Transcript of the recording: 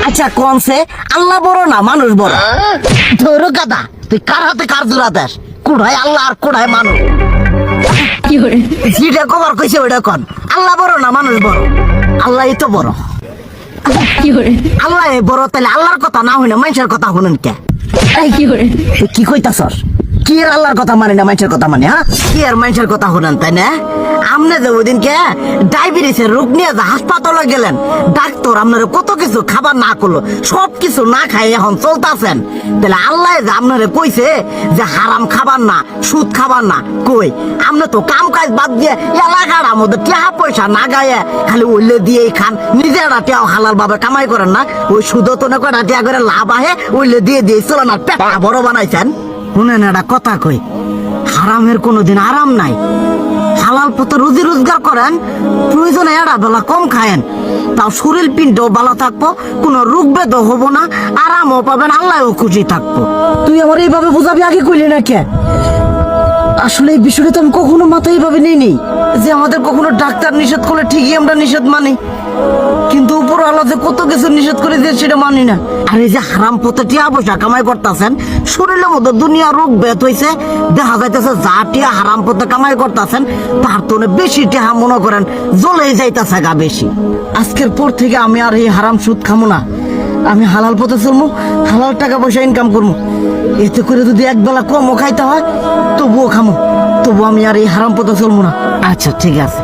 আচ্ছা কনসে আল্লাহ বড় না মানুষ বড়? ধরো গাদা, তুই কার হাতে কার জোড়া দেশ? কুড়ায় আল্লাহ আর কুড়ায় মানুষ। যেটা কবার কইছে ওইটা কন। আল্লাহ বড় না মানুষ বড়? আল্লাহই তো বড়। আল্লাহ বড়, তাহলে আল্লাহর কথা না হই না মানুষের কথা শুনেন কে? তুই কি কইতাছস? কি আর আল্লাহর কথা মানে না মানুষের কথা মানে? হ্যাঁ, কি আর মানুষের কথা শুনেন তাই না? আমনে যে ওইদিনকে ডায়াবেটিসের রোগ নিয়ে যে হাসপাতালে গেলেন, ডাক্তার আপনার কত কিছু খাবার না করলো, সব কিছু না খাই এখন চলতেছেন। তাহলে আল্লাহ যে আপনারে কইছে যে হারাম খাবার না, সুদ খাবার না, কই আপনি তো কাম কাজ বাদ দিয়ে এলাকার মধ্যে টাকা পয়সা না গায়ে খালি ওইলে দিয়েই খান, নিজেরা টিয়াও হালাল ভাবে কামাই করেন না, ওই সুদ তো না কয়টা টিয়া করে লাভ আহে ওইলে দিয়ে দিয়ে চলেন আর পেটা বড় বানাইছেন। শুনেন একটা কথা কই, হারামের কোনোদিন আরাম নাই। হালাল পথে রুজি রোজগার করেন, প্রয়োজনে এড়া বেলা কম খায়েন, তাও শরীর পিণ্ডও ভালো থাকবো, কোনো রোগ বেদও হবো না, আরামও পাবেন, আল্লাহও খুশি থাকবো। তুই আমার এইভাবে বুঝাবি আগে কইলি না কে? আসলে এই বিষয়টা তো আমি কখনো মাথায় এইভাবে নিইনি যে আমাদের কখনো ডাক্তার নিষেধ করলে ঠিকই আমরা নিষেধ মানি, কিন্তু উপর আল্লাহ যে কত কিছু নিষেধ করে দিয়ে সেটা মানি না। আর এই যে হারাম পথে টিয়া পয়সা কামাই করতেছেন, শরীরের মধ্যে দুনিয়া রোগ বেত হয়েছে, দেখা যাইতেছে যা টিয়া হারাম পথে কামাই করতেছেন তার তো বেশি টিয়া মনে করেন জ্বলেই যাইতেছে গা বেশি। আজকের পর থেকে আমি আর এই হারাম সুদ খামো না, আমি হালাল পথে চলবো, হালাল টাকা পয়সা ইনকাম করবো। এতে করে যদি একবেলা কমও খাইতে হয় তবুও খামো, তবু আমি আর এই হারাম পথে চলবো না। আচ্ছা ঠিক আছে।